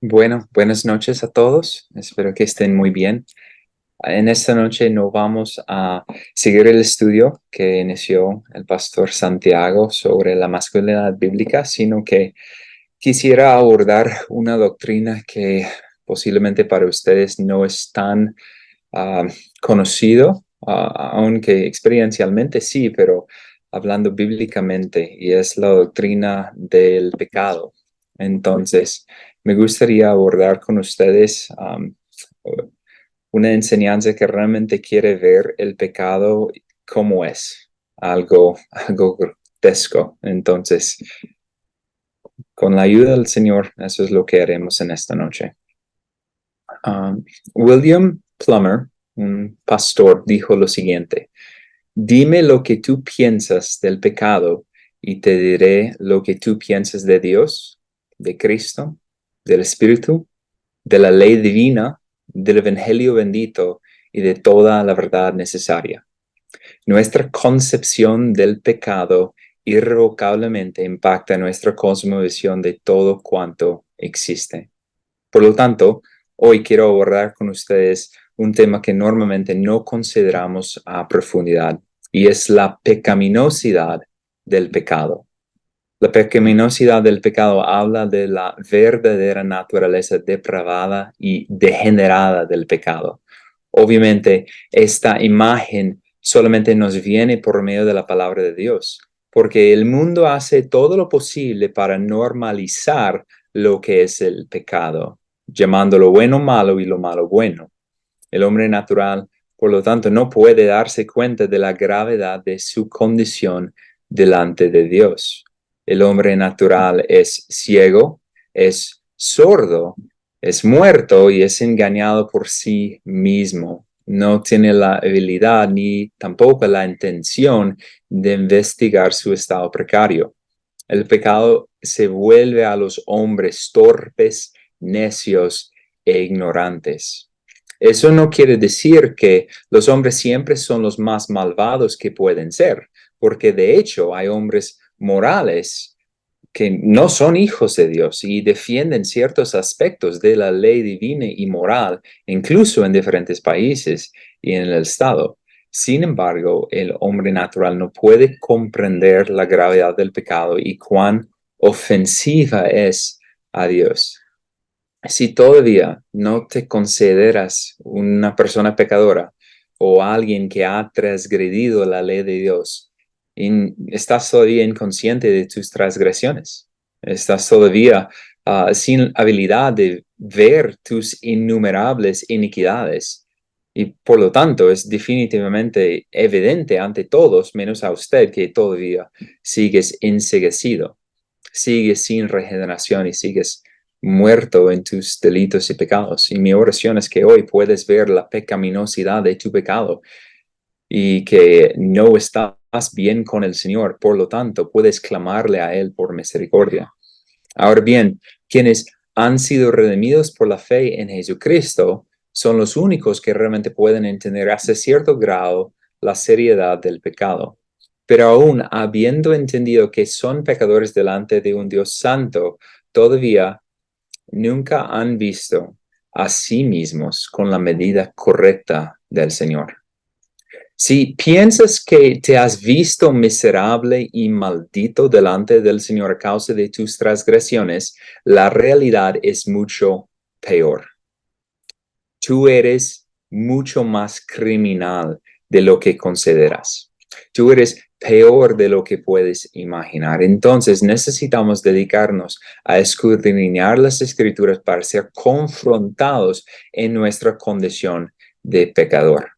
Bueno, buenas noches a todos. Espero que estén muy bien. En esta noche no vamos a seguir el estudio que inició el pastor Santiago sobre la masculinidad bíblica, sino que quisiera abordar una doctrina que posiblemente para ustedes no es tan ah, conocido, aunque experiencialmente sí, pero hablando bíblicamente, y es la doctrina del pecado. Entonces, me gustaría abordar con ustedes una enseñanza que realmente quiere ver el pecado como es, algo grotesco. Entonces, con la ayuda del Señor, eso es lo que haremos en esta noche. William Plummer, un pastor, dijo lo siguiente: dime lo que tú piensas del pecado y te diré lo que tú piensas de Dios, de Cristo, del Espíritu, de la ley divina, del Evangelio bendito y de toda la verdad necesaria. Nuestra concepción del pecado irrevocablemente impacta nuestra cosmovisión de todo cuanto existe. Por lo tanto, hoy quiero abordar con ustedes un tema que normalmente no consideramos a profundidad, y es la pecaminosidad del pecado. La pecaminosidad del pecado habla de la verdadera naturaleza depravada y degenerada del pecado. Obviamente, esta imagen solamente nos viene por medio de la palabra de Dios, porque el mundo hace todo lo posible para normalizar lo que es el pecado, llamando lo bueno malo y lo malo bueno. El hombre natural, por lo tanto, no puede darse cuenta de la gravedad de su condición delante de Dios. El hombre natural es ciego, es sordo, es muerto y es engañado por sí mismo. No tiene la habilidad ni tampoco la intención de investigar su estado precario. El pecado se vuelve a los hombres torpes, necios e ignorantes. Eso no quiere decir que los hombres siempre son los más malvados que pueden ser, porque de hecho hay hombres morales que no son hijos de Dios y defienden ciertos aspectos de la ley divina y moral, incluso en diferentes países y en el Estado. Sin embargo, el hombre natural no puede comprender la gravedad del pecado y cuán ofensiva es a Dios. Si todavía no te consideras una persona pecadora o alguien que ha transgredido la ley de Dios, estás todavía inconsciente de tus transgresiones, estás todavía sin habilidad de ver tus innumerables iniquidades, y por lo tanto es definitivamente evidente ante todos, menos a usted, que todavía sigues enceguecido, sigues sin regeneración y sigues muerto en tus delitos y pecados. Y mi oración es que hoy puedes ver la pecaminosidad de tu pecado y que no estás bien con el Señor. Por lo tanto, puedes clamarle a Él por misericordia. Ahora bien, quienes han sido redimidos por la fe en Jesucristo son los únicos que realmente pueden entender hasta cierto grado la seriedad del pecado. Pero aún habiendo entendido que son pecadores delante de un Dios santo, todavía nunca han visto a sí mismos con la medida correcta del Señor. Si piensas que te has visto miserable y maldito delante del Señor a causa de tus transgresiones, la realidad es mucho peor. Tú eres mucho más criminal de lo que consideras. Tú eres peor de lo que puedes imaginar. Entonces necesitamos dedicarnos a escudriñar las Escrituras para ser confrontados en nuestra condición de pecador.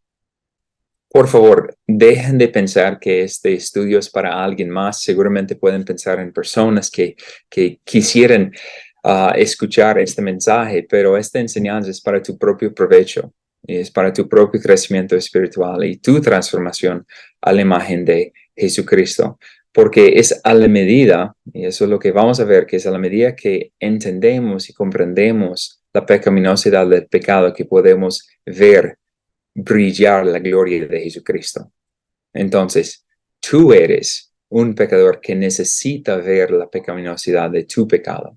Por favor, dejen de pensar que este estudio es para alguien más. Seguramente pueden pensar en personas que quisieran escuchar este mensaje, pero esta enseñanza es para tu propio provecho, es para tu propio crecimiento espiritual y tu transformación a la imagen de Jesucristo. Porque es a la medida, y eso es lo que vamos a ver, que es a la medida que entendemos y comprendemos la pecaminosidad del pecado que podemos ver brillar la gloria de Jesucristo. Entonces, tú eres un pecador que necesita ver la pecaminosidad de tu pecado.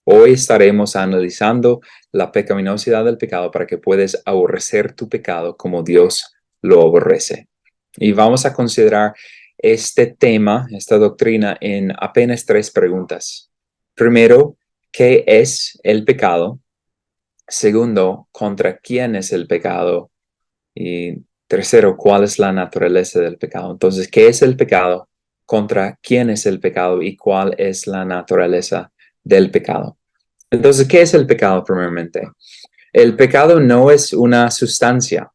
Hoy estaremos analizando la pecaminosidad del pecado para que puedas aborrecer tu pecado como Dios lo aborrece. Y vamos a considerar este tema, esta doctrina, en apenas 3 preguntas. Primero, ¿qué es el pecado? Segundo, ¿contra quién es el pecado? Y tercero, ¿cuál es la naturaleza del pecado? Entonces, ¿qué es el pecado? ¿Contra quién es el pecado? ¿Y cuál es la naturaleza del pecado? Entonces, ¿qué es el pecado primeramente? El pecado no es una sustancia,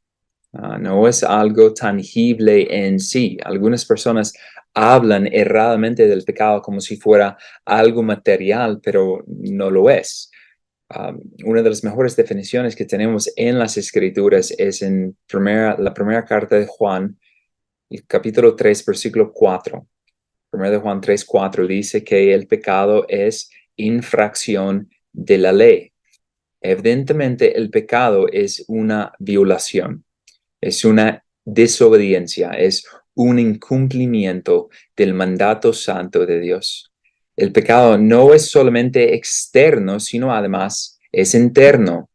no es algo tangible en sí. Algunas personas hablan erradamente del pecado como si fuera algo material, pero no lo es. Una de las mejores definiciones que tenemos en las Escrituras es en la primera carta de Juan, el capítulo 3, versículo 4. Primero de Juan 3, 4 dice que el pecado es infracción de la ley. Evidentemente, el pecado es una violación, es una desobediencia, es un incumplimiento del mandato santo de Dios. El pecado no es solamente externo, sino además es interno.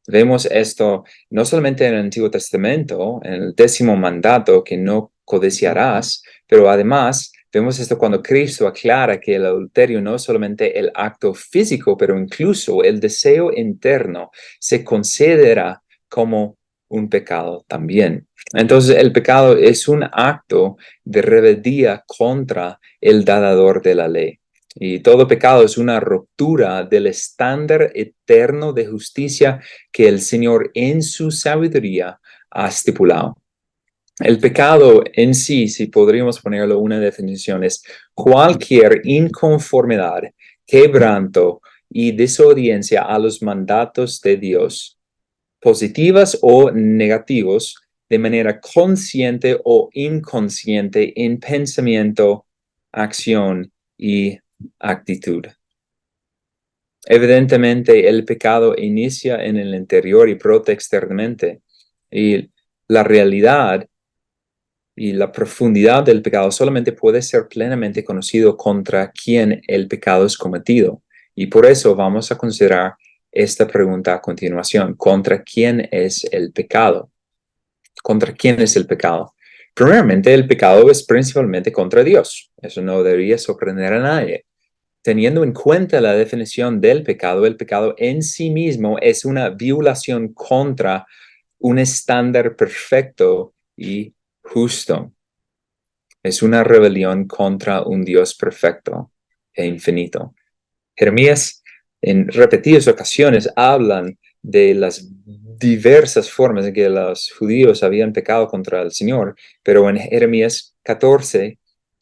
Vemos esto no solamente en el Antiguo Testamento, en el 10º mandato, que no codiciarás, pero además vemos esto cuando Cristo aclara que el adulterio no es solamente el acto físico, pero incluso el deseo interno se considera como un pecado también. Entonces, el pecado es un acto de rebeldía contra el dador de la ley. Y todo pecado es una ruptura del estándar eterno de justicia que el Señor en su sabiduría ha estipulado. El pecado en sí, si podríamos ponerlo una definición, es cualquier inconformidad, quebranto y desobediencia a los mandatos de Dios, positivas o negativos, de manera consciente o inconsciente en pensamiento, acción y actitud. Evidentemente, el pecado inicia en el interior y brota externamente. Y la realidad y la profundidad del pecado solamente puede ser plenamente conocido contra quien el pecado es cometido. Y por eso vamos a considerar esta pregunta a continuación. ¿Contra quién es el pecado? ¿Contra quién es el pecado? Primeramente, el pecado es principalmente contra Dios. Eso no debería sorprender a nadie. Teniendo en cuenta la definición del pecado, el pecado en sí mismo es una violación contra un estándar perfecto y justo. Es una rebelión contra un Dios perfecto e infinito. Jeremías en repetidas ocasiones hablan de las diversas formas en que los judíos habían pecado contra el Señor, pero en Jeremías 14,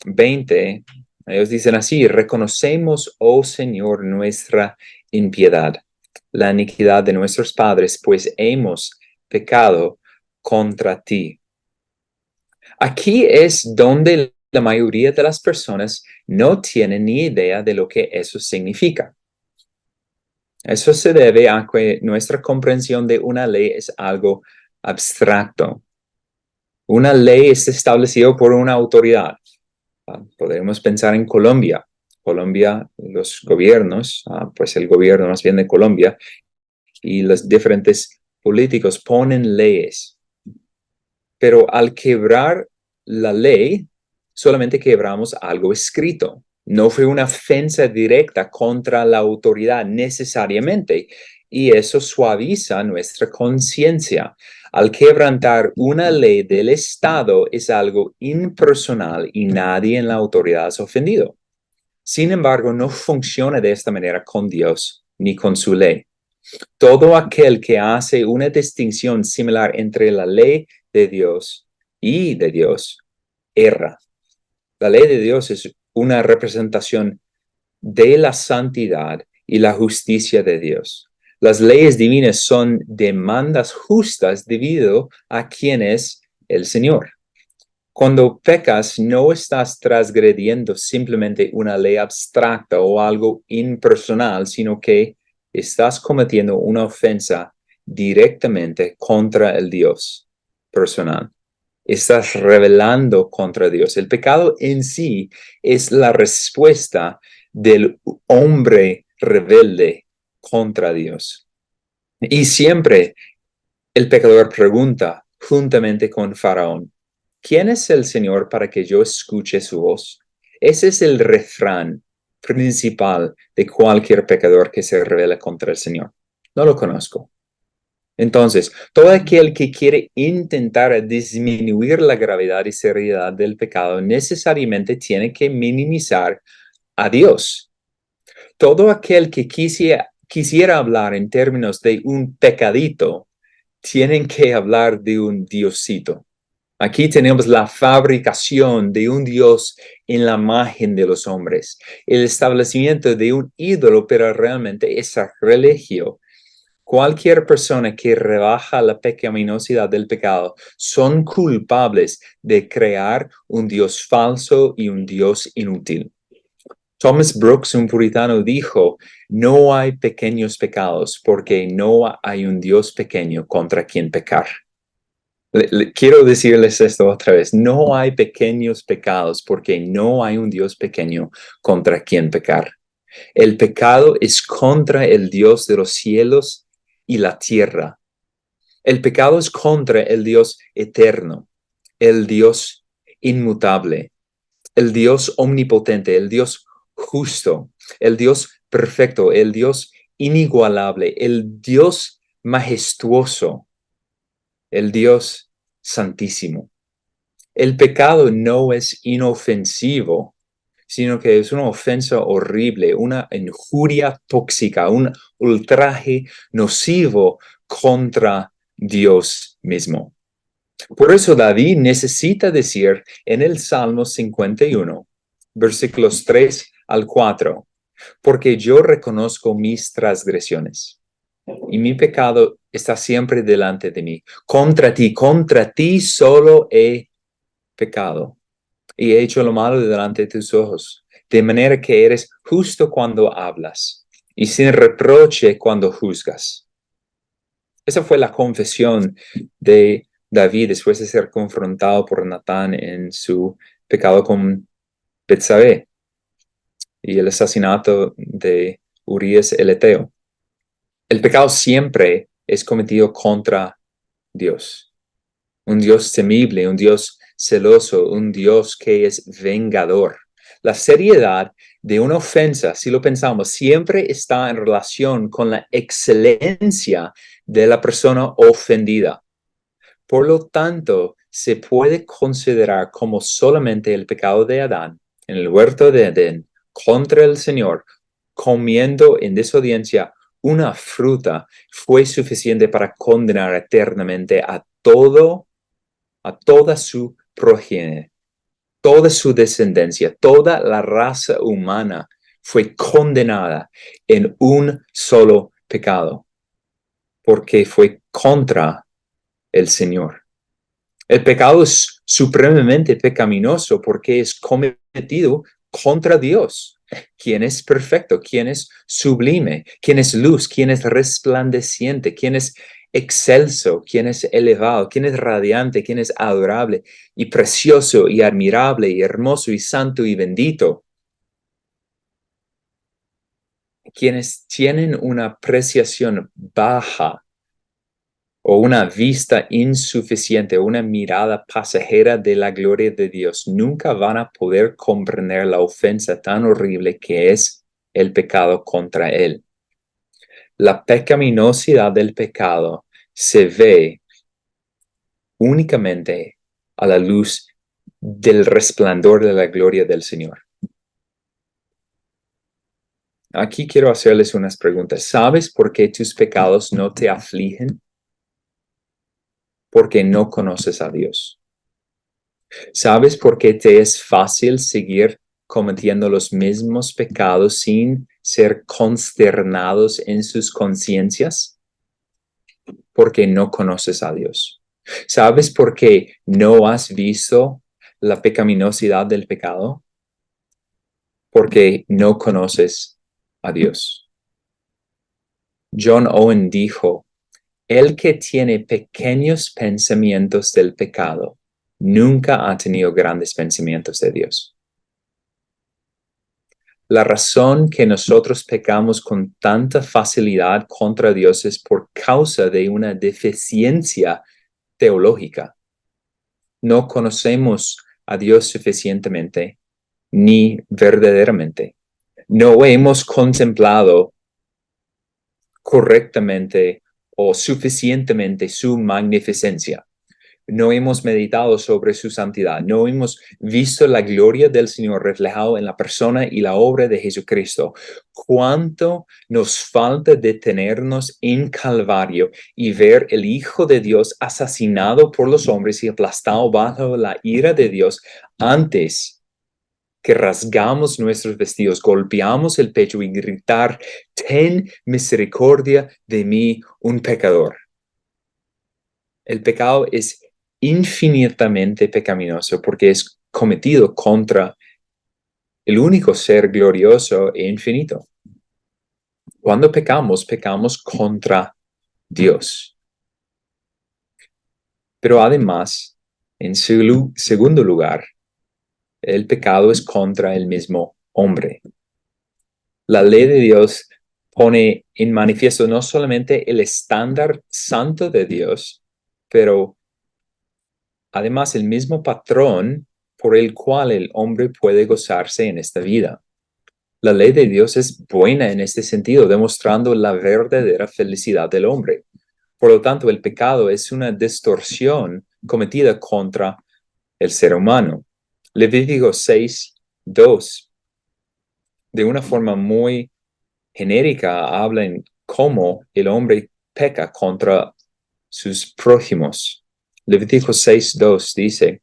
20, ellos dicen así: reconocemos, oh Señor, nuestra impiedad, la iniquidad de nuestros padres, pues hemos pecado contra ti. Aquí es donde la mayoría de las personas no tienen ni idea de lo que eso significa. Eso se debe a que nuestra comprensión de una ley es algo abstracto. Una ley es establecida por una autoridad. Podemos pensar en Colombia. Colombia, los gobiernos, pues el gobierno más bien de Colombia y los diferentes políticos ponen leyes. Pero al quebrar la ley, solamente quebramos algo escrito. No fue una ofensa directa contra la autoridad necesariamente, y eso suaviza nuestra conciencia. Al quebrantar una ley del Estado es algo impersonal y nadie en la autoridad es ofendido. Sin embargo, no funciona de esta manera con Dios ni con su ley. Todo aquel que hace una distinción similar entre la ley de Dios y de Dios erra. La ley de Dios es una representación de la santidad y la justicia de Dios. Las leyes divinas son demandas justas debido a quién es el Señor. Cuando pecas, no estás transgrediendo simplemente una ley abstracta o algo impersonal, sino que estás cometiendo una ofensa directamente contra el Dios personal. Estás rebelando contra Dios. El pecado en sí es la respuesta del hombre rebelde contra Dios. Y siempre el pecador pregunta, juntamente con Faraón, ¿quién es el Señor para que yo escuche su voz? Ese es el refrán principal de cualquier pecador que se revela contra el Señor. No lo conozco. Entonces, todo aquel que quiere intentar disminuir la gravedad y seriedad del pecado necesariamente tiene que minimizar a Dios. Todo aquel que quisiera hablar en términos de un pecadito, tienen que hablar de un diosito. Aquí tenemos la fabricación de un Dios en la imagen de los hombres, el establecimiento de un ídolo, pero realmente es religio. Cualquier persona que rebaja la pecaminosidad del pecado son culpables de crear un Dios falso y un Dios inútil. Thomas Brooks, un puritano, dijo, no hay pequeños pecados porque no hay un Dios pequeño contra quien pecar. Quiero decirles esto otra vez, no hay pequeños pecados porque no hay un Dios pequeño contra quien pecar. El pecado es contra el Dios de los cielos y la tierra. El pecado es contra el Dios eterno, el Dios inmutable, el Dios omnipotente, el Dios justo, el Dios perfecto, el Dios inigualable, el Dios majestuoso, el Dios santísimo. El pecado no es inofensivo, sino que es una ofensa horrible, una injuria tóxica, un ultraje nocivo contra Dios mismo. Por eso David necesita decir en el Salmo 51, versículos 3 al 4, porque yo reconozco mis transgresiones y mi pecado está siempre delante de mí. Contra ti solo he pecado y he hecho lo malo delante de tus ojos, de manera que eres justo cuando hablas y sin reproche cuando juzgas. Esa fue la confesión de David después de ser confrontado por Natán en su pecado con Betsabé y el asesinato de Urías el Eteo. El pecado siempre es cometido contra Dios. Un Dios temible, un Dios celoso, un Dios que es vengador. La seriedad de una ofensa, si lo pensamos, siempre está en relación con la excelencia de la persona ofendida. Por lo tanto, se puede considerar como solamente el pecado de Adán en el huerto de Edén contra el Señor, comiendo en desobediencia una fruta, fue suficiente para condenar eternamente a toda su progenie, toda su descendencia, toda la raza humana fue condenada en un solo pecado, porque fue contra el Señor. El pecado es supremamente pecaminoso porque es cometido contra Dios, quien es perfecto, quien es sublime, quien es luz, quien es resplandeciente, quien es excelso, quien es elevado, quien es radiante, quien es adorable y precioso y admirable y hermoso y santo y bendito. Quienes tienen una apreciación baja o una vista insuficiente, una mirada pasajera de la gloria de Dios, nunca van a poder comprender la ofensa tan horrible que es el pecado contra Él. La pecaminosidad del pecado se ve únicamente a la luz del resplandor de la gloria del Señor. Aquí quiero hacerles unas preguntas. ¿Sabes por qué tus pecados no te afligen? Porque no conoces a Dios. ¿Sabes por qué te es fácil seguir cometiendo los mismos pecados sin ser consternados en sus conciencias? Porque no conoces a Dios. ¿Sabes por qué no has visto la pecaminosidad del pecado? Porque no conoces a Dios. John Owen dijo, el que tiene pequeños pensamientos del pecado nunca ha tenido grandes pensamientos de Dios. La razón que nosotros pecamos con tanta facilidad contra Dios es por causa de una deficiencia teológica. No conocemos a Dios suficientemente ni verdaderamente. No hemos contemplado correctamente o suficientemente su magnificencia. No hemos meditado sobre su santidad. No hemos visto la gloria del Señor reflejado en la persona y la obra de Jesucristo. ¿Cuánto nos falta detenernos en Calvario y ver el Hijo de Dios asesinado por los hombres y aplastado bajo la ira de Dios antes que rasgamos nuestros vestidos, golpeamos el pecho y gritar, ten misericordia de mí, un pecador? El pecado es infinitamente pecaminoso porque es cometido contra el único ser glorioso e infinito. Cuando pecamos, pecamos contra Dios. Pero además, en segundo lugar, el pecado es contra el mismo hombre. La ley de Dios pone en manifiesto no solamente el estándar santo de Dios, pero además el mismo patrón por el cual el hombre puede gozarse en esta vida. La ley de Dios es buena en este sentido, demostrando la verdadera felicidad del hombre. Por lo tanto, el pecado es una distorsión cometida contra el ser humano. Levítico 6:2, de una forma muy genérica, habla en cómo el hombre peca contra sus prójimos. Levítico 6:2 dice,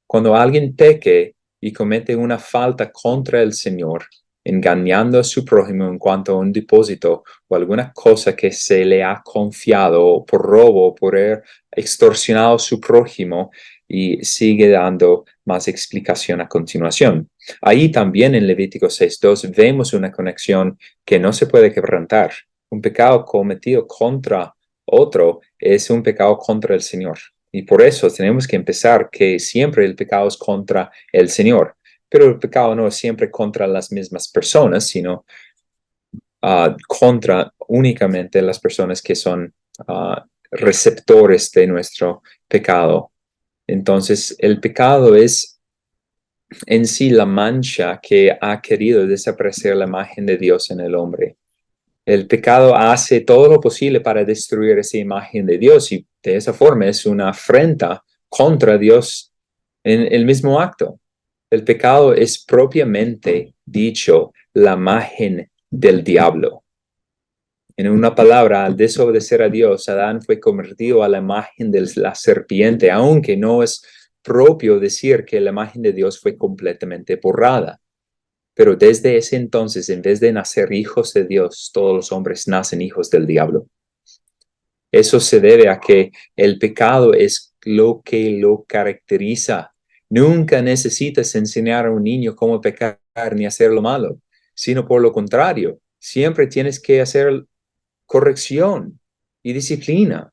cuando alguien peque y comete una falta contra el Señor, engañando a su prójimo en cuanto a un depósito o alguna cosa que se le ha confiado por robo, por haber extorsionado a su prójimo, y sigue dando más explicación a continuación. Ahí también en Levítico 6:2 vemos una conexión que no se puede quebrantar. Un pecado cometido contra otro es un pecado contra el Señor. Y por eso tenemos que empezar que siempre el pecado es contra el Señor. Pero el pecado no es siempre contra las mismas personas, sino contra únicamente las personas que son receptores de nuestro pecado. Entonces, el pecado es en sí la mancha que ha querido desaparecer la imagen de Dios en el hombre. El pecado hace todo lo posible para destruir esa imagen de Dios y de esa forma es una afrenta contra Dios en el mismo acto. El pecado es propiamente dicho la imagen del diablo. En una palabra, al desobedecer a Dios, Adán fue convertido a la imagen de la serpiente, aunque no es propio decir que la imagen de Dios fue completamente borrada. Pero desde ese entonces, en vez de nacer hijos de Dios, todos los hombres nacen hijos del diablo. Eso se debe a que el pecado es lo que lo caracteriza. Nunca necesitas enseñar a un niño cómo pecar ni hacer lo malo, sino por lo contrario, siempre tienes que hacer corrección y disciplina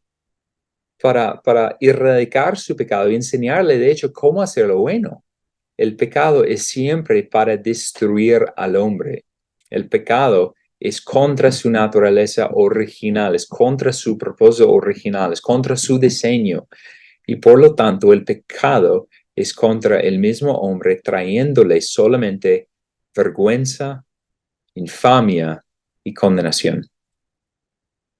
para erradicar su pecado y enseñarle, de hecho, cómo hacer lo bueno. El pecado es siempre para destruir al hombre. El pecado es contra su naturaleza original, es contra su propósito original, es contra su diseño. Y por lo tanto, el pecado es contra el mismo hombre, trayéndole solamente vergüenza, infamia y condenación.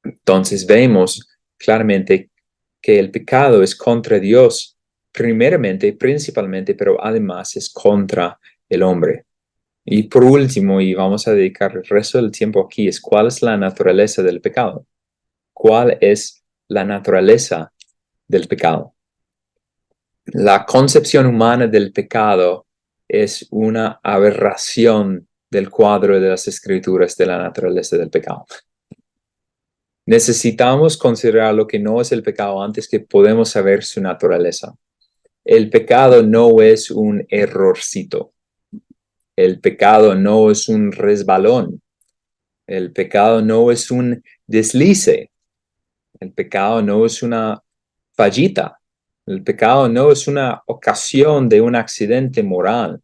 Entonces vemos claramente que el pecado es contra Dios primeramente, principalmente, pero además es contra el hombre. Y por último, y vamos a dedicar el resto del tiempo aquí, es cuál es la naturaleza del pecado. ¿Cuál es la naturaleza del pecado? La concepción humana del pecado es una aberración del cuadro de las escrituras de la naturaleza del pecado. Necesitamos considerar lo que no es el pecado antes que podemos saber su naturaleza. El pecado no es un errorcito. El pecado no es un resbalón. El pecado no es un deslice. El pecado no es una fallita. El pecado no es una ocasión de un accidente moral.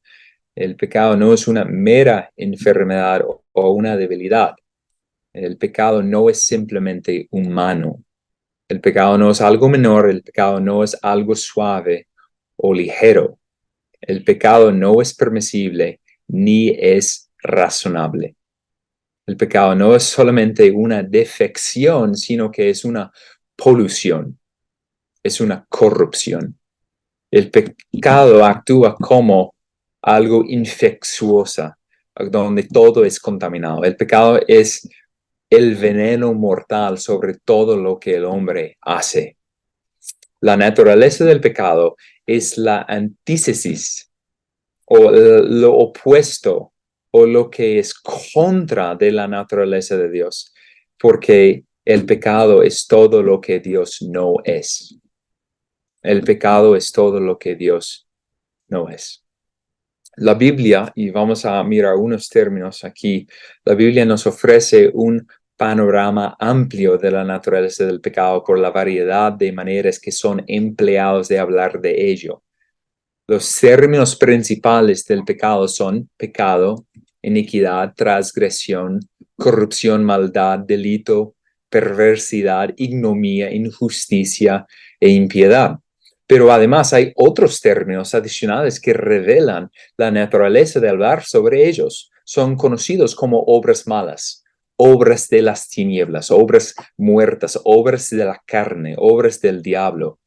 El pecado no es una mera enfermedad o una debilidad. El pecado no es simplemente humano. El pecado no es algo menor, el pecado no es algo suave o ligero. El pecado no es permisible ni es razonable. El pecado no es solamente una defección, sino que es una polución, es una corrupción. El pecado actúa como algo infeccioso, donde todo es contaminado. El pecado es el veneno mortal sobre todo lo que el hombre hace. La naturaleza del pecado es la antítesis o lo opuesto o lo que es contra de la naturaleza de Dios, porque el pecado es todo lo que Dios no es. El pecado es todo lo que Dios no es. La Biblia, y vamos a mirar unos términos aquí, la Biblia nos ofrece un panorama amplio de la naturaleza del pecado por la variedad de maneras que son empleados de hablar de ello. Los términos principales del pecado son pecado, iniquidad, transgresión, corrupción, maldad, delito, perversidad, ignominia, injusticia e impiedad. Pero además hay otros términos adicionales que revelan la naturaleza de hablar sobre ellos. Son conocidos como obras malas, obras de las tinieblas, obras muertas, obras de la carne, obras del diablo.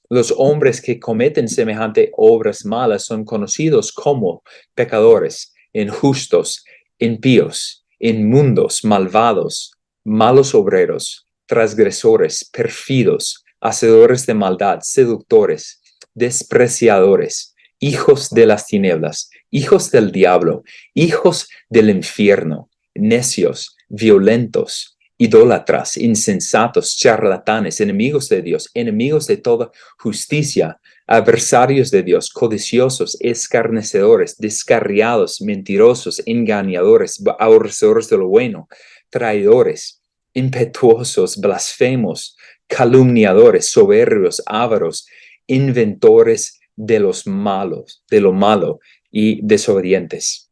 Los hombres que cometen semejante obras malas son conocidos como pecadores, injustos, impíos, inmundos, malvados, malos obreros, transgresores, pérfidos, hacedores de maldad, seductores, despreciadores, hijos de las tinieblas, hijos del diablo, hijos del infierno, necios, violentos, idólatras, insensatos, charlatanes, enemigos de Dios, enemigos de toda justicia, adversarios de Dios, codiciosos, escarnecedores, descarriados, mentirosos, engañadores, aborrecedores de lo bueno, traidores, impetuosos, blasfemos, calumniadores, soberbios, ávaros, inventores de los malos, de lo malo y desobedientes.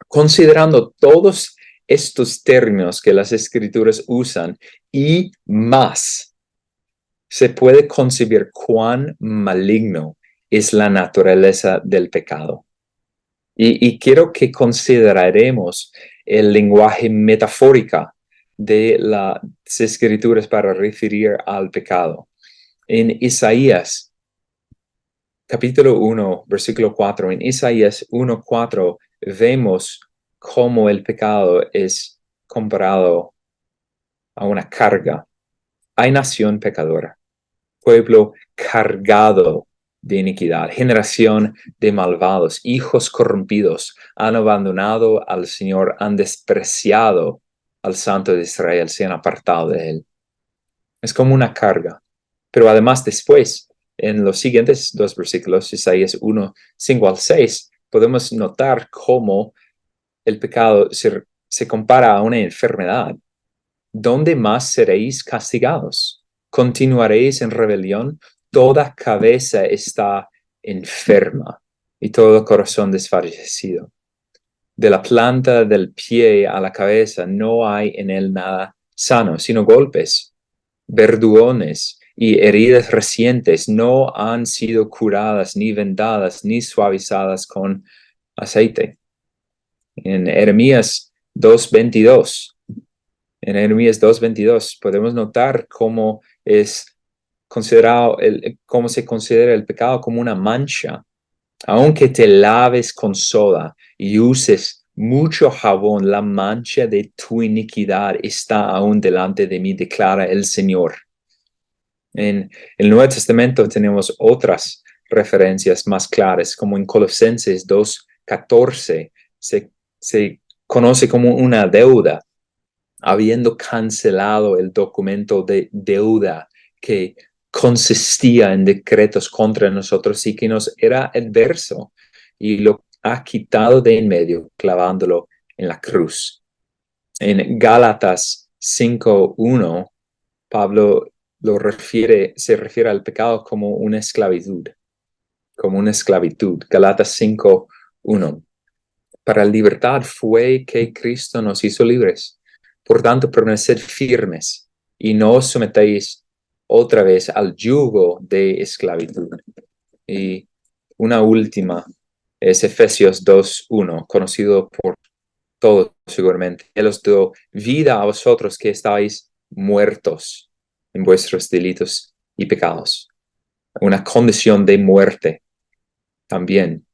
Considerando todos estos términos que las escrituras usan y más, se puede concebir cuán maligno es la naturaleza del pecado. Y quiero que consideraremos el lenguaje metafórico de las escrituras para referir al pecado. En Isaías, capítulo 1, versículo 4, en Isaías 1:4 vemos cómo el pecado es comparado a una carga. Hay nación pecadora, pueblo cargado de iniquidad, generación de malvados, hijos corrompidos, han abandonado al Señor, han despreciado al Santo de Israel, se han apartado de él. Es como una carga. Pero además después, en los siguientes dos versículos, Isaías 1:5-6, podemos notar cómo el pecado se compara a una enfermedad. ¿Dónde más seréis castigados? ¿Continuaréis en rebelión? Toda cabeza está enferma y todo corazón desfallecido. De la planta del pie a la cabeza no hay en él nada sano, sino golpes, verdugones y heridas recientes no han sido curadas, ni vendadas, ni suavizadas con aceite. En Jeremías 2:22 podemos notar cómo es considerado cómo se considera el pecado como una mancha. Aunque te laves con soda y uses mucho jabón, la mancha de tu iniquidad está aún delante de mí, declara el Señor. En el Nuevo Testamento tenemos otras referencias más claras, como en Colosenses 2:14 se conoce como una deuda, habiendo cancelado el documento de deuda que consistía en decretos contra nosotros y que nos era adverso, y lo ha quitado de en medio, clavándolo en la cruz. En Gálatas 5:1, Pablo se refiere al pecado como una esclavitud, Gálatas 5:1. para la libertad fue que Cristo nos hizo libres. Por tanto, permaneced firmes y no os sometéis otra vez al yugo de esclavitud. Y una última es Efesios 2:1, conocido por todos seguramente. Él os dio vida a vosotros que estáis muertos en vuestros delitos y pecados. Una condición de muerte también,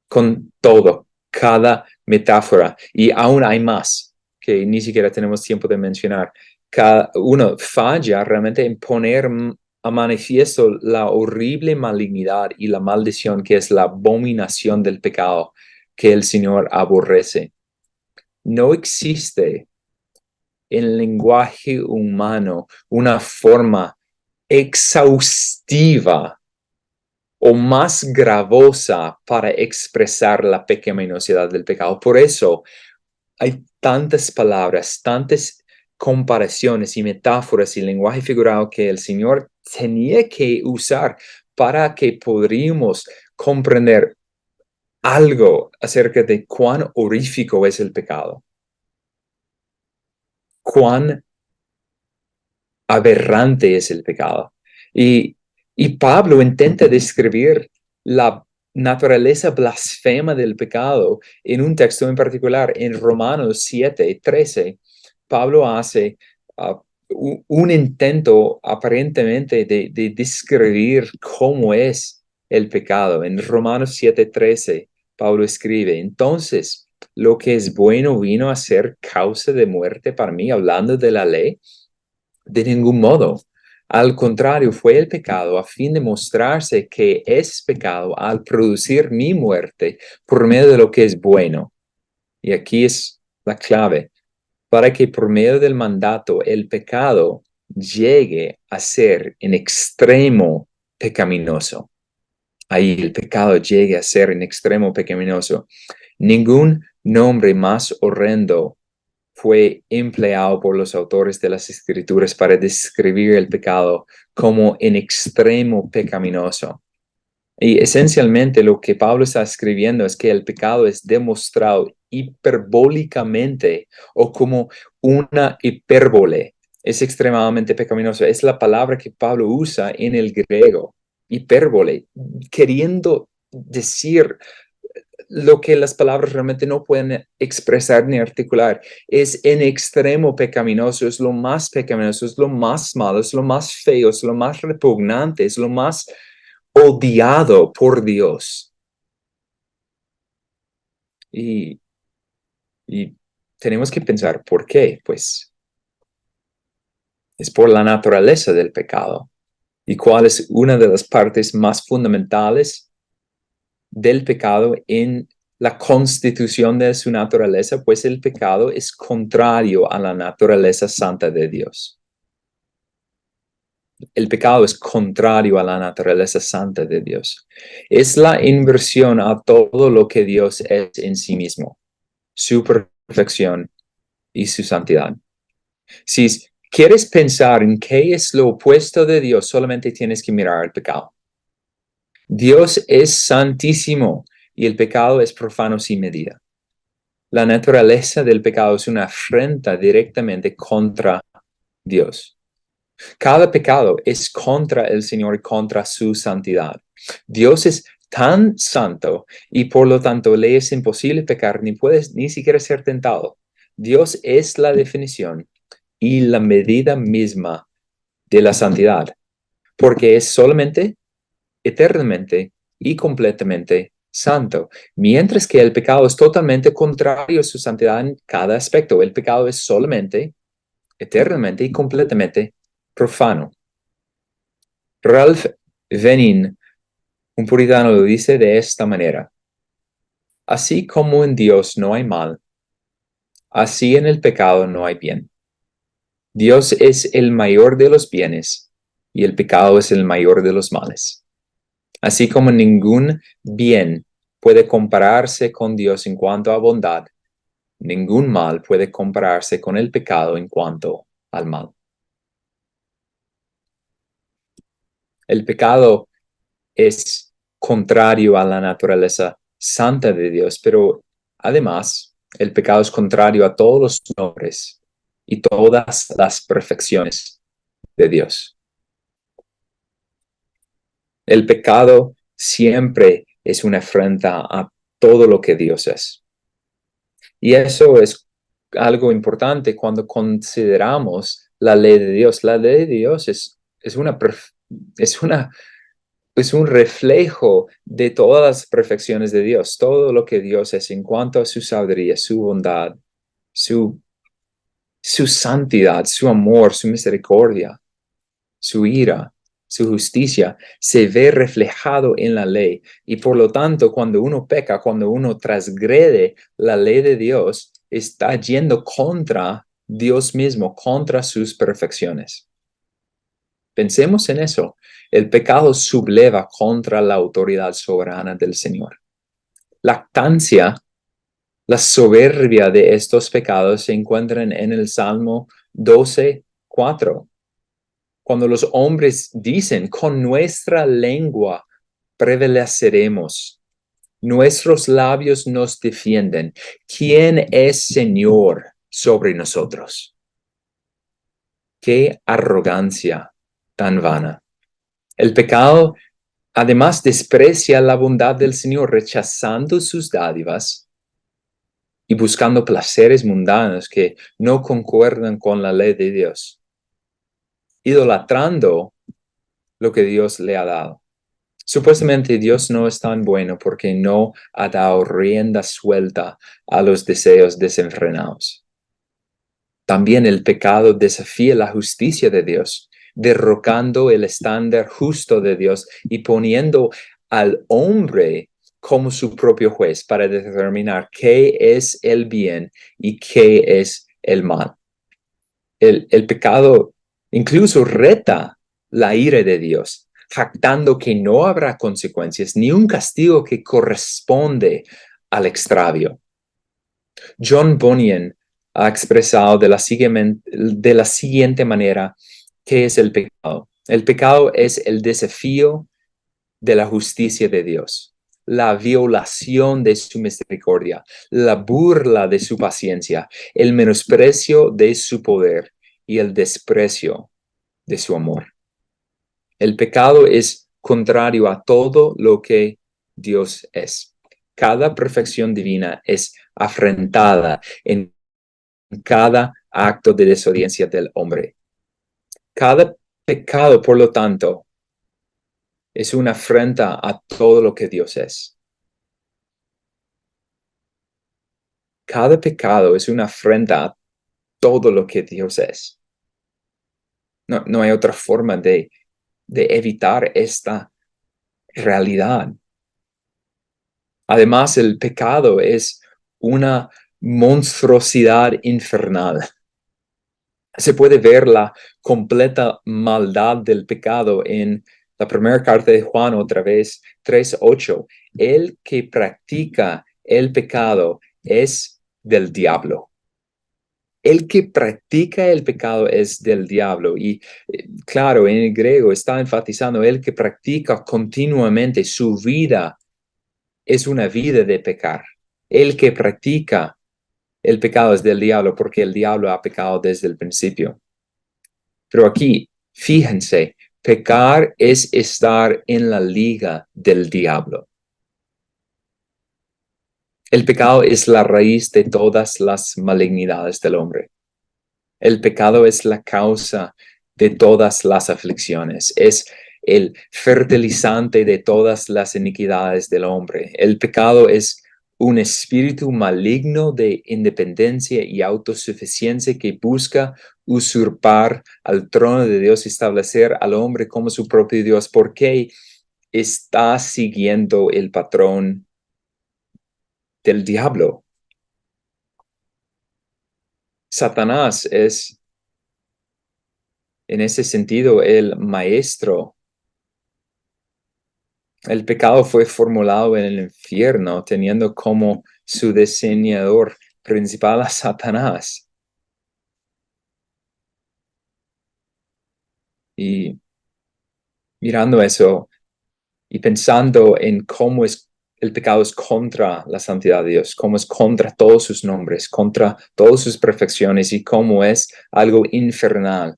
con todo, cada metáfora. Y aún hay más que ni siquiera tenemos tiempo de mencionar. Cada uno falla realmente en poner a manifiesto la horrible malignidad y la maldición que es la abominación del pecado que el Señor aborrece. No existe en el lenguaje humano una forma exhaustiva o más gravosa para expresar la pecaminosidad del pecado. Por eso hay tantas palabras, tantas comparaciones y metáforas y lenguaje figurado que el Señor tenía que usar para que podríamos comprender algo acerca de cuán horrífico es el pecado, cuán aberrante es el pecado. Y, y Pablo intenta describir la naturaleza blasfema del pecado en un texto en particular, en Romanos 7:13. Pablo hace un intento aparentemente de describir cómo es el pecado. En Romanos 7:13, Pablo escribe, entonces, lo que es bueno vino a ser causa de muerte para mí, hablando de la ley. De ningún modo. Al contrario, fue el pecado a fin de mostrarse que es pecado al producir mi muerte por medio de lo que es bueno. Y aquí es la clave, para que por medio del mandato el pecado llegue a ser en extremo pecaminoso. Ahí el pecado llegue a ser en extremo pecaminoso. Ningún nombre más horrendo fue empleado por los autores de las Escrituras para describir el pecado como en extremo pecaminoso. Y esencialmente lo que Pablo está escribiendo es que el pecado es demostrado hiperbólicamente o como una hipérbole. Es extremadamente pecaminoso. Es la palabra que Pablo usa en el griego, hipérbole, queriendo decir lo que las palabras realmente no pueden expresar ni articular. Es en extremo pecaminoso, es lo más pecaminoso, es lo más malo, es lo más feo, es lo más repugnante, es lo más odiado por Dios. Y, y tenemos que pensar, ¿por qué? Pues es por la naturaleza del pecado. ¿Y cuál es una de las partes más fundamentales del pecado en la constitución de su naturaleza? Pues el pecado es contrario a la naturaleza santa de Dios. El pecado es contrario a la naturaleza santa de Dios. Es la inversión a todo lo que Dios es en sí mismo, su perfección y su santidad. Si quieres pensar en qué es lo opuesto de Dios, solamente tienes que mirar al pecado. Dios es santísimo y el pecado es profano sin medida. La naturaleza del pecado es una afrenta directamente contra Dios. Cada pecado es contra el Señor y contra su santidad. Dios es tan santo y por lo tanto le es imposible pecar ni puedes ni siquiera ser tentado. Dios es la definición y la medida misma de la santidad, porque es solamente, eternamente y completamente santo, mientras que el pecado es totalmente contrario a su santidad en cada aspecto. El pecado es solamente, eternamente y completamente profano. Ralph Venning, un puritano, lo dice de esta manera: así como en Dios no hay mal, así en el pecado no hay bien. Dios es el mayor de los bienes y el pecado es el mayor de los males. Así como ningún bien puede compararse con Dios en cuanto a bondad, ningún mal puede compararse con el pecado en cuanto al mal. El pecado es contrario a la naturaleza santa de Dios, pero Además, el pecado es contrario a todos los nombres y todas las perfecciones de Dios. El pecado siempre es una afrenta a todo lo que Dios es. Y eso es algo importante cuando consideramos la ley de Dios. La ley de Dios es es un reflejo de todas las perfecciones de Dios, todo lo que Dios es en cuanto a su sabiduría, su bondad, su, su santidad, su amor, su misericordia, su ira, su justicia, se ve reflejado en la ley. Y por lo tanto, cuando uno peca, cuando uno transgrede la ley de Dios, está yendo contra Dios mismo, contra sus perfecciones. Pensemos en eso. El pecado subleva contra la autoridad soberana del Señor. Lactancia, la soberbia de estos pecados se encuentran en el Salmo 12:4. Cuando los hombres dicen, con nuestra lengua prevaleceremos, nuestros labios nos defienden. ¿Quién es Señor sobre nosotros? ¡Qué arrogancia tan vana! El pecado además desprecia la bondad del Señor, rechazando sus dádivas y buscando placeres mundanos que no concuerdan con la ley de Dios, idolatrando lo que Dios le ha dado. Supuestamente Dios no es tan bueno porque no ha dado rienda suelta a los deseos desenfrenados. También el pecado desafía la justicia de Dios, derrocando el estándar justo de Dios y poniendo al hombre como su propio juez para determinar qué es el bien y qué es el mal. El pecado incluso reta la ira de Dios, jactando que no habrá consecuencias ni un castigo que corresponde al extravio. John Bunyan ha expresado de la siguiente manera qué es el pecado. El pecado es el desafío de la justicia de Dios, la violación de su misericordia, la burla de su paciencia, el menosprecio de su poder y el desprecio de su amor. El pecado es contrario a todo lo que Dios es. Cada perfección divina es afrentada en cada acto de desobediencia del hombre. Cada pecado, por lo tanto, es una afrenta a todo lo que Dios es. Cada pecado es una afrenta a todo lo que Dios es. No hay otra forma de evitar esta realidad. Además, el pecado es una monstruosidad infernal. Se puede ver la completa maldad del pecado en la primera carta de Juan, otra vez, 3:8. El que practica el pecado es del diablo. El que practica el pecado es del diablo. Y claro, en el griego está enfatizando el que practica continuamente su vida es una vida de pecar. El que practica el pecado es del diablo porque el diablo ha pecado desde el principio. Pero aquí, fíjense, pecar es estar en la liga del diablo. El pecado es la raíz de todas las malignidades del hombre. El pecado es la causa de todas las aflicciones. Es el fertilizante de todas las iniquidades del hombre. El pecado es un espíritu maligno de independencia y autosuficiencia que busca usurpar al trono de Dios y establecer al hombre como su propio Dios, porque está siguiendo el patrón del diablo. Satanás es, en ese sentido, el maestro. El pecado fue formulado en el infierno, teniendo como su diseñador principal a Satanás. Y mirando eso y pensando en cómo es el pecado es contra la santidad de Dios, cómo es contra todos sus nombres, contra todas sus perfecciones y cómo es algo infernal.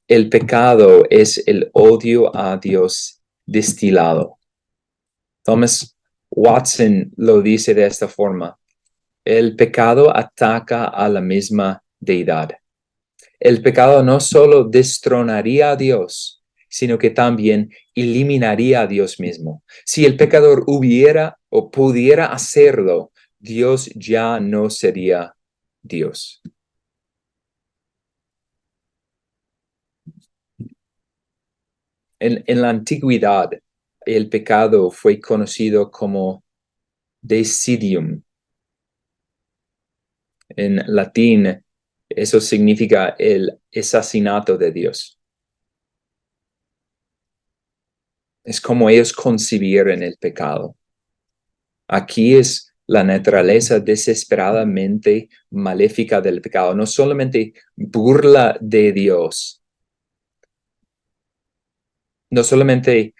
El pecado es el odio a Dios destilado. Thomas Watson lo dice de esta forma: el pecado ataca a la misma deidad. El pecado no solo destronaría a Dios, sino que también eliminaría a Dios mismo. Si el pecador hubiera o pudiera hacerlo, Dios ya no sería Dios. En la antigüedad, el pecado fue conocido como desidium. En latín, eso significa el asesinato de Dios. Es como ellos concibieron el pecado. Aquí es la naturaleza desesperadamente maléfica del pecado. No solamente burla de Dios, no solamente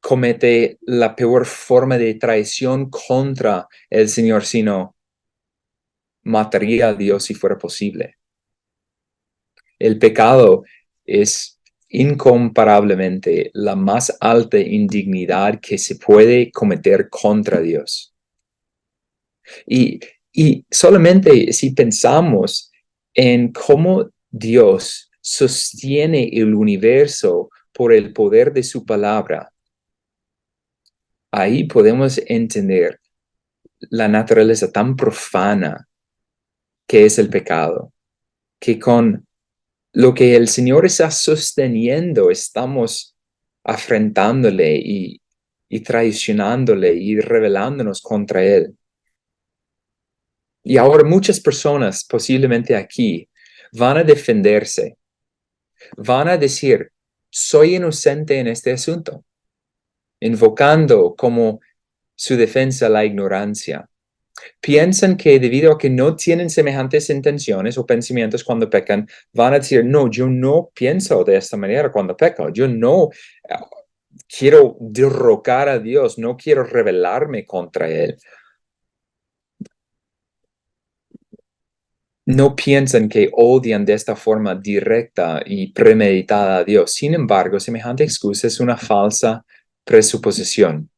comete la peor forma de traición contra el Señor, sino mataría a Dios si fuera posible. El pecado es incomparablemente la más alta indignidad que se puede cometer contra Dios. Y solamente si pensamos en cómo Dios sostiene el universo por el poder de su palabra, ahí podemos entender la naturaleza tan profana que es el pecado, que con lo que el Señor está sosteniendo estamos afrentándole y traicionándole y rebelándonos contra Él. Y ahora muchas personas, posiblemente aquí, van a defenderse, van a decir: soy inocente en este asunto, invocando como su defensa la ignorancia. Piensan que debido a que no tienen semejantes intenciones o pensamientos cuando pecan, van a decir: no, yo no pienso de esta manera cuando peco, yo no quiero derrocar a Dios, no quiero rebelarme contra Él. No piensan que odian de esta forma directa y premeditada a Dios. Sin embargo, semejante excusa es una falsa presuposición.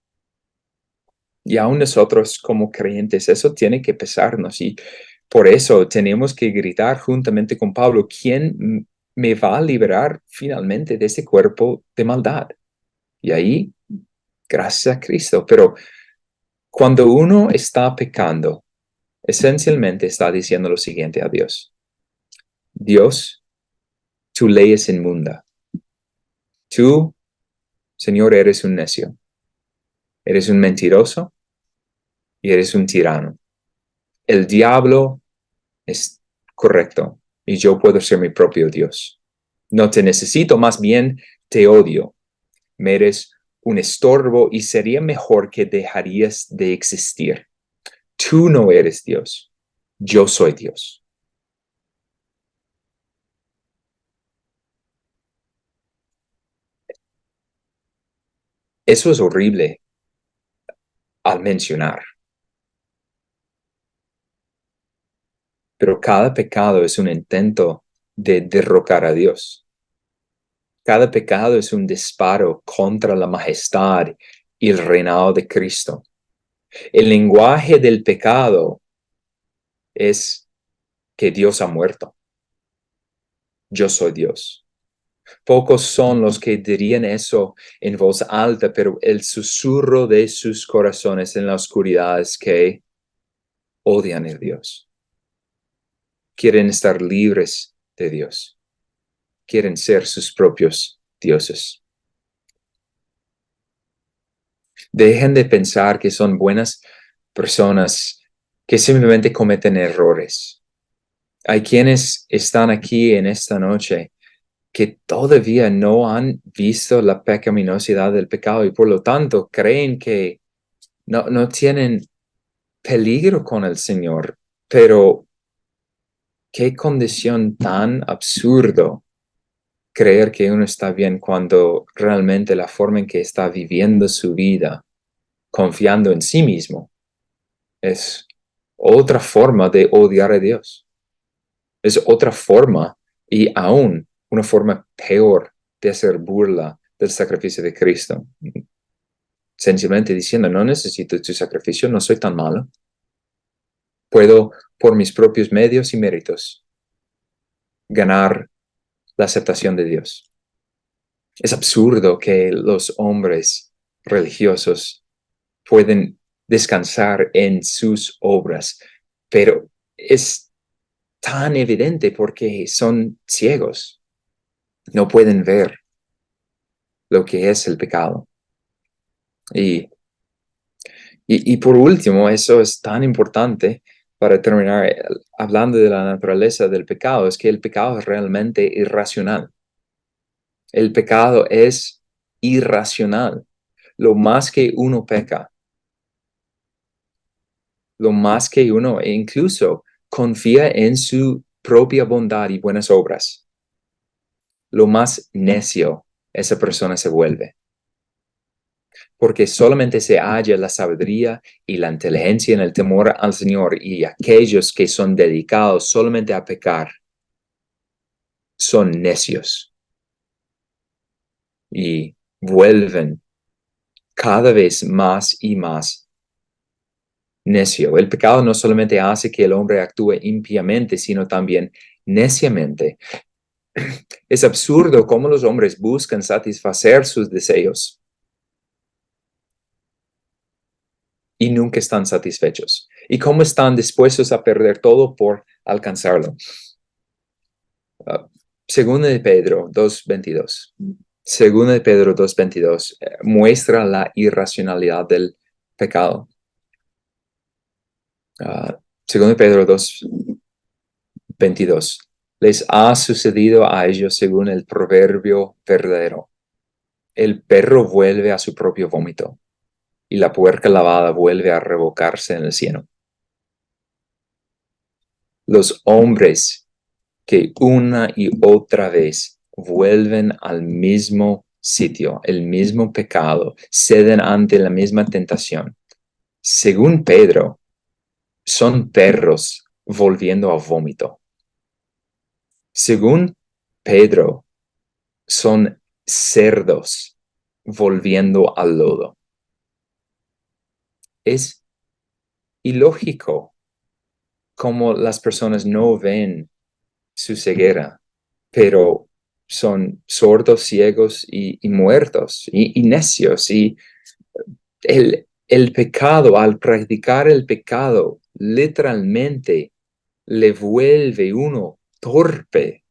Y aún nosotros como creyentes, eso tiene que pesarnos. Y por eso tenemos que gritar juntamente con Pablo: ¿quién me va a liberar finalmente de ese cuerpo de maldad? Y ahí, gracias a Cristo. Pero cuando uno está pecando, esencialmente está diciendo lo siguiente a Dios: Dios, tu ley es inmunda. Tú, Señor, eres un necio. Eres un mentiroso y eres un tirano. El diablo es correcto y yo puedo ser mi propio Dios. No te necesito, más bien te odio. Me eres un estorbo y sería mejor que dejarías de existir. Tú no eres Dios. Yo soy Dios. Eso es horrible al mencionar, pero cada pecado es un intento de derrocar a Dios. Cada pecado es un disparo contra la majestad y el reinado de Cristo. El lenguaje del pecado es que Dios ha muerto. Yo soy Dios. Pocos son los que dirían eso en voz alta, pero el susurro de sus corazones en la oscuridad es que odian a Dios. Quieren estar libres de Dios. Quieren ser sus propios dioses. Dejen de pensar que son buenas personas que simplemente cometen errores. Hay quienes están aquí en esta noche que todavía no han visto la pecaminosidad del pecado y por lo tanto creen que no tienen peligro con el Señor. Pero qué condición tan absurdo creer que uno está bien cuando realmente la forma en que está viviendo su vida confiando en sí mismo. Es otra forma de odiar a Dios. Es otra forma y aún una forma peor de hacer burla del sacrificio de Cristo. Sencillamente diciendo, no necesito tu sacrificio, no soy tan malo. Puedo, por mis propios medios y méritos, ganar la aceptación de Dios. Es absurdo que los hombres religiosos pueden descansar en sus obras, pero es tan evidente porque son ciegos. No pueden ver lo que es el pecado. Y por último, eso es tan importante para terminar hablando de la naturaleza del pecado, es que el pecado es realmente irracional. El pecado es irracional. Lo más que uno peca, lo más que uno incluso confía en su propia bondad y buenas obras, lo más necio esa persona se vuelve. Porque solamente se halla la sabiduría y la inteligencia en el temor al Señor, y aquellos que son dedicados solamente a pecar son necios y vuelven cada vez más y más necio. El pecado no solamente hace que el hombre actúe impíamente, sino también neciamente. Es absurdo cómo los hombres buscan satisfacer sus deseos y nunca están satisfechos. Y cómo están dispuestos a perder todo por alcanzarlo. Segunda de Pedro 2:22. Segunda de Pedro 2:22 muestra la irracionalidad del pecado. Segunda de Pedro 2:22. Les ha sucedido a ellos según el proverbio verdadero. El perro vuelve a su propio vómito y la puerca lavada vuelve a revocarse en el cieno. Los hombres que una y otra vez vuelven al mismo sitio, el mismo pecado, ceden ante la misma tentación. Según Pedro, son perros volviendo a vómito. Según Pedro, son cerdos volviendo al lodo. Es ilógico cómo las personas no ven su ceguera, pero son sordos, ciegos y muertos y necios. Y el pecado, al practicar el pecado, literalmente le vuelve uno torpe,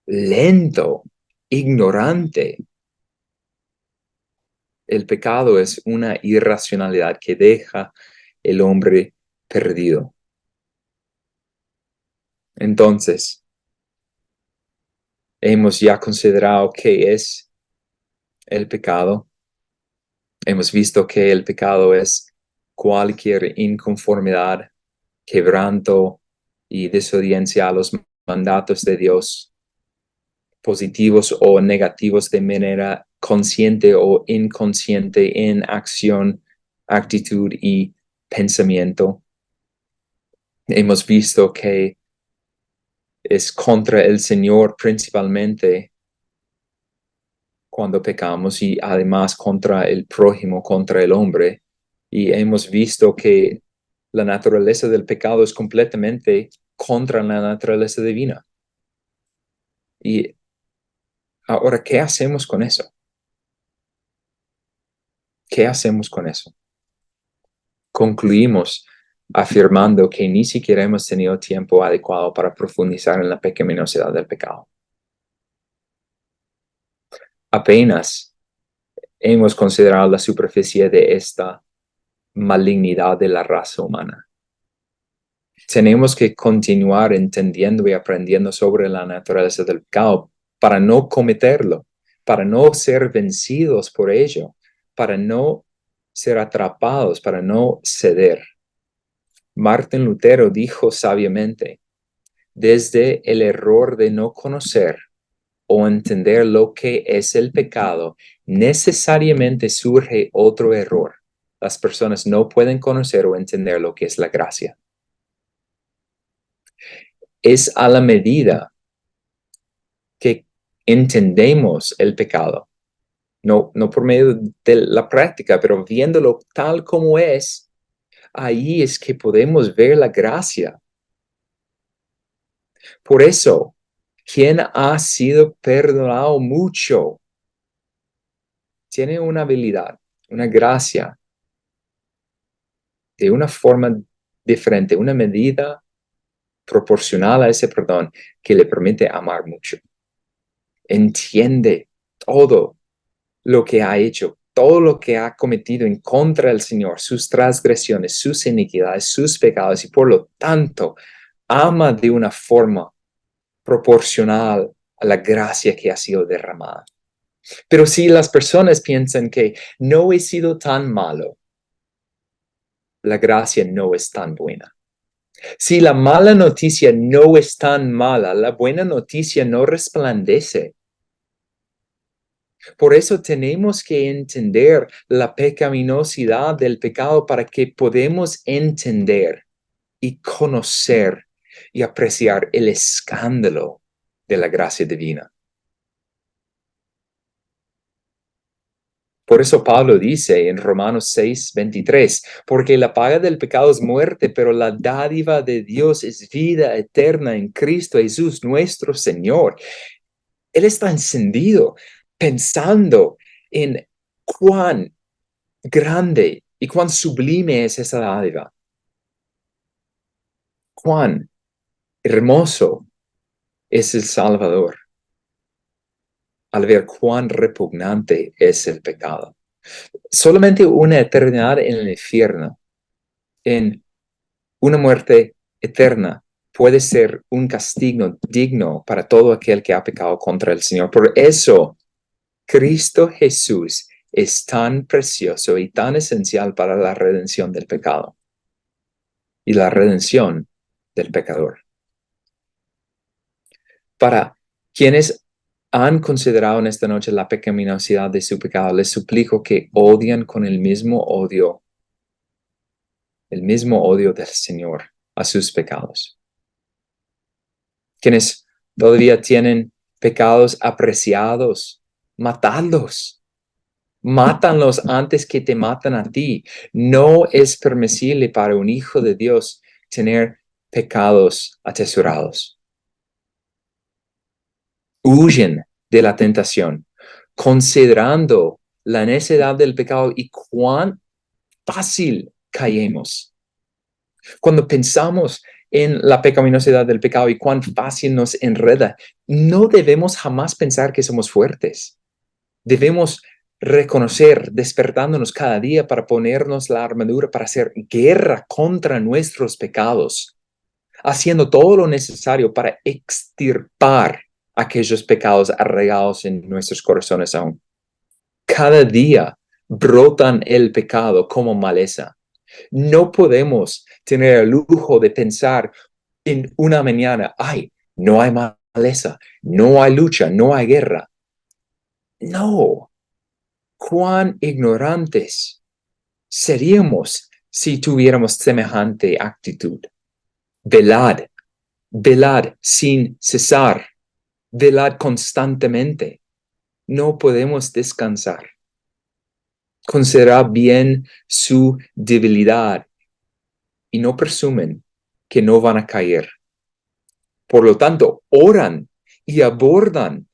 lento, ignorante. El pecado es una irracionalidad que deja el hombre perdido. Entonces, hemos ya considerado qué es el pecado. Hemos visto que el pecado es cualquier inconformidad, quebranto y desobediencia a los mandatos de Dios, positivos o negativos de manera consciente o inconsciente en acción, actitud y pensamiento. Hemos visto que es contra el Señor principalmente cuando pecamos y además contra el prójimo, contra el hombre. Y hemos visto que la naturaleza del pecado es completamente contra la naturaleza divina. Y ahora, ¿qué hacemos con eso? ¿Qué hacemos con eso? Concluimos afirmando que ni siquiera hemos tenido tiempo adecuado para profundizar en la pecaminosidad del pecado. Apenas hemos considerado la superficie de esta malignidad de la raza humana. Tenemos que continuar entendiendo y aprendiendo sobre la naturaleza del pecado para no cometerlo, para no ser vencidos por ello, para no ser atrapados, para no ceder. Martín Lutero dijo sabiamente, desde el error de no conocer o entender lo que es el pecado, necesariamente surge otro error, las personas no pueden conocer o entender lo que es la gracia. Es a la medida que entendemos el pecado, no por medio de la práctica, pero viéndolo tal como es, ahí es que podemos ver la gracia. Por eso, quien ha sido perdonado mucho, tiene una habilidad, una gracia, de una forma diferente, una medida proporcional a ese perdón que le permite amar mucho. Entiende todo lo que ha hecho, todo lo que ha cometido en contra del Señor, sus transgresiones, sus iniquidades, sus pecados, y por lo tanto ama de una forma proporcional a la gracia que ha sido derramada. Pero si las personas piensan que no he sido tan malo, la gracia no es tan buena. Si la mala noticia no es tan mala, la buena noticia no resplandece. Por eso tenemos que entender la pecaminosidad del pecado para que podamos entender y conocer y apreciar el escándalo de la gracia divina. Por eso Pablo dice en Romanos 6:23, porque la paga del pecado es muerte, pero la dádiva de Dios es vida eterna en Cristo Jesús, nuestro Señor. Él está encendido pensando en cuán grande y cuán sublime es esa dádiva. Cuán hermoso es el Salvador al ver cuán repugnante es el pecado. Solamente una eternidad en el infierno, en una muerte eterna, puede ser un castigo digno para todo aquel que ha pecado contra el Señor. Por eso, Cristo Jesús es tan precioso y tan esencial para la redención del pecado y la redención del pecador. Para quienes han considerado en esta noche la pecaminosidad de su pecado, les suplico que odian con el mismo odio del Señor a sus pecados. Quienes todavía tienen pecados apreciados, matadlos. Mátanlos antes que te matan a ti. No es permisible para un hijo de Dios tener pecados atesorados. Huyen de la tentación, considerando la necedad del pecado y cuán fácil caemos. Cuando pensamos en la pecaminosidad del pecado y cuán fácil nos enreda, no debemos jamás pensar que somos fuertes. Debemos reconocer, despertándonos cada día para ponernos la armadura para hacer guerra contra nuestros pecados, haciendo todo lo necesario para extirpar aquellos pecados arraigados en nuestros corazones aún. Cada día brotan el pecado como maleza. No podemos tener el lujo de pensar en una mañana, ay, no hay maleza, no hay lucha, no hay guerra. No, cuán ignorantes seríamos si tuviéramos semejante actitud. Velad, velad sin cesar, velad constantemente. No podemos descansar. Considerad bien su debilidad y no presumen que no van a caer. Por lo tanto, oran y abordan,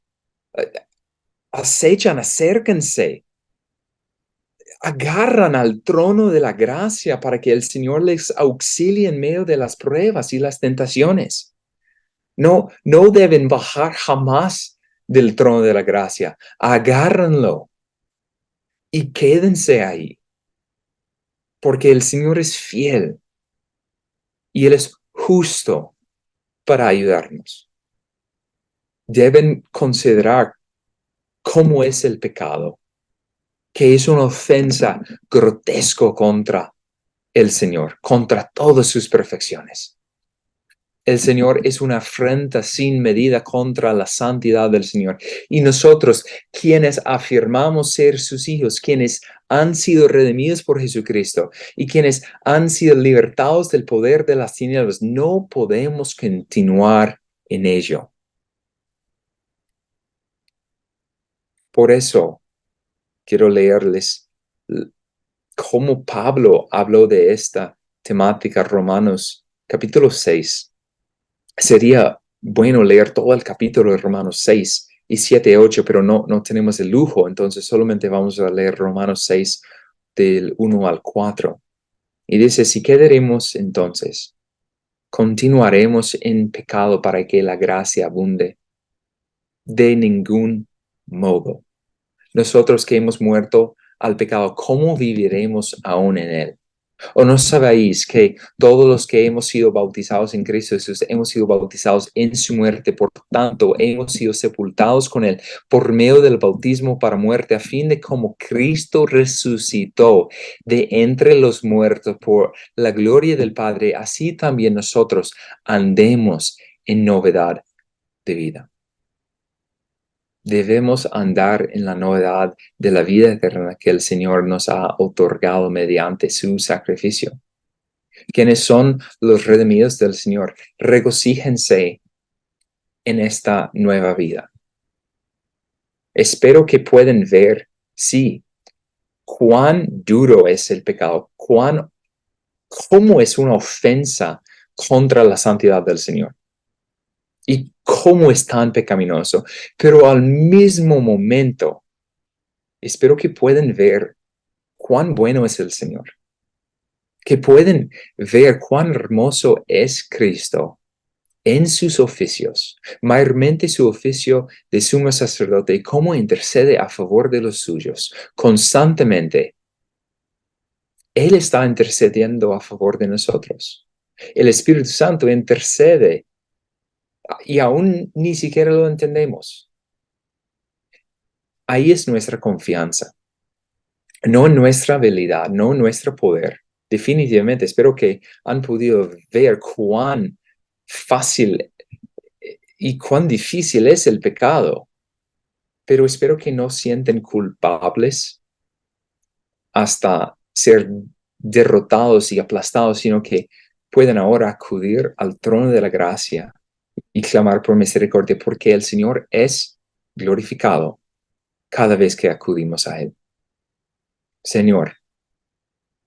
acechan, acérquense, agarran al trono de la gracia para que el Señor les auxilie en medio de las pruebas y las tentaciones. No deben bajar jamás del trono de la gracia. Agárranlo y quédense ahí, porque el Señor es fiel y Él es justo para ayudarnos. Deben considerar cómo es el pecado, que es una ofensa grotesca contra el Señor, contra todas sus perfecciones. El Señor es una afrenta sin medida contra la santidad del Señor. Y nosotros, quienes afirmamos ser sus hijos, quienes han sido redimidos por Jesucristo y quienes han sido libertados del poder de las tinieblas, no podemos continuar en ello. Por eso quiero leerles cómo Pablo habló de esta temática, Romanos capítulo 6. Sería bueno leer todo el capítulo de Romanos 6 y 7 y 8, pero no tenemos el lujo, entonces solamente vamos a leer Romanos 6 del 1 al 4. Y dice, si quedaremos entonces, continuaremos en pecado para que la gracia abunde. De ningún modo. Nosotros que hemos muerto al pecado, ¿cómo viviremos aún en él? ¿O no sabéis que todos los que hemos sido bautizados en Cristo Jesús hemos sido bautizados en su muerte? Por tanto, hemos sido sepultados con él por medio del bautismo para muerte, a fin de como Cristo resucitó de entre los muertos por la gloria del Padre, así también nosotros andemos en novedad de vida. Debemos andar en la novedad de la vida eterna que el Señor nos ha otorgado mediante su sacrificio. Quienes son los redimidos del Señor, regocíjense en esta nueva vida. Espero que puedan ver, sí, cuán duro es el pecado, cómo es una ofensa contra la santidad del Señor y cómo es tan pecaminoso, pero al mismo momento, espero que puedan ver cuán bueno es el Señor, que pueden ver cuán hermoso es Cristo en sus oficios, mayormente su oficio de sumo sacerdote, y cómo intercede a favor de los suyos constantemente. Él está intercediendo a favor de nosotros. El Espíritu Santo intercede y aún ni siquiera lo entendemos. Ahí es nuestra confianza, no en nuestra habilidad, no en nuestro poder. Definitivamente, espero que han podido ver cuán fácil y cuán difícil es el pecado, pero espero que no sienten culpables hasta ser derrotados y aplastados, sino que puedan ahora acudir al trono de la gracia y clamar por misericordia, porque el Señor es glorificado cada vez que acudimos a Él. Señor,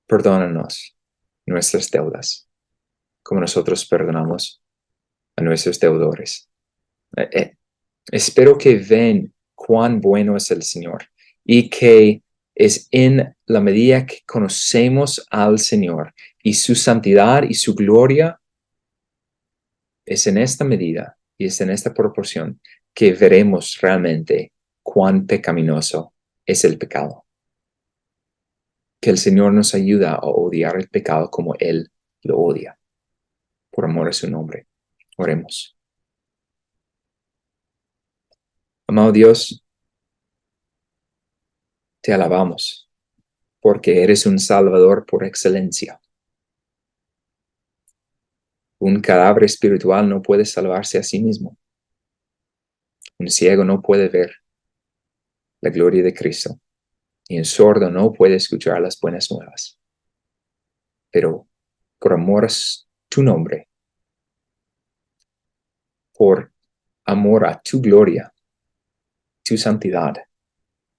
perdónanos nuestras deudas, como nosotros perdonamos a nuestros deudores. Espero que vean cuán bueno es el Señor y que es en la medida que conocemos al Señor y su santidad y su gloria, es en esta medida y es en esta proporción que veremos realmente cuán pecaminoso es el pecado. Que el Señor nos ayuda a odiar el pecado como Él lo odia, por amor a su nombre. Oremos. Amado Dios, te alabamos porque eres un Salvador por excelencia. Un cadáver espiritual no puede salvarse a sí mismo. Un ciego no puede ver la gloria de Cristo. Y un sordo no puede escuchar las buenas nuevas. Pero por amor a tu nombre, por amor a tu gloria, tu santidad,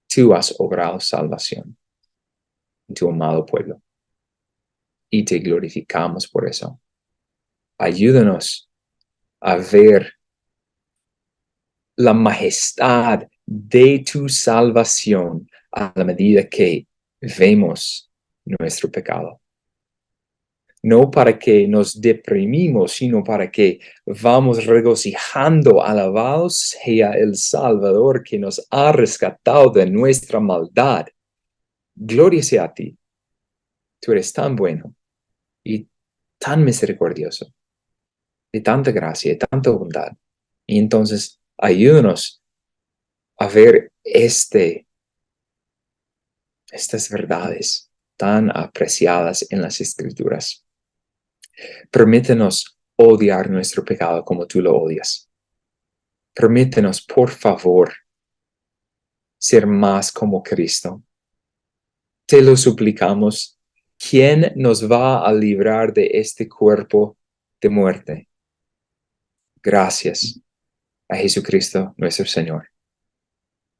tú has obrado salvación en tu amado pueblo. Y te glorificamos por eso. Ayúdanos a ver la majestad de tu salvación a la medida que vemos nuestro pecado. No para que nos deprimimos, sino para que vamos regocijando. Alabado sea el Salvador que nos ha rescatado de nuestra maldad. Gloria sea a ti. Tú eres tan bueno y tan misericordioso, de tanta gracia y tanta bondad. Y entonces ayúdanos a ver estas verdades tan apreciadas en las Escrituras. Permítenos odiar nuestro pecado como tú lo odias. Permítenos, por favor, ser más como Cristo. Te lo suplicamos. ¿Quién nos va a librar de este cuerpo de muerte? Gracias a Jesucristo nuestro Señor.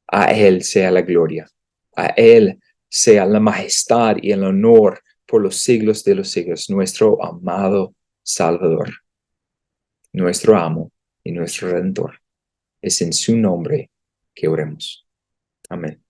A Él sea la gloria. A Él sea la majestad y el honor por los siglos de los siglos. Nuestro amado Salvador, nuestro amo y nuestro Redentor. Es en su nombre que oremos. Amén.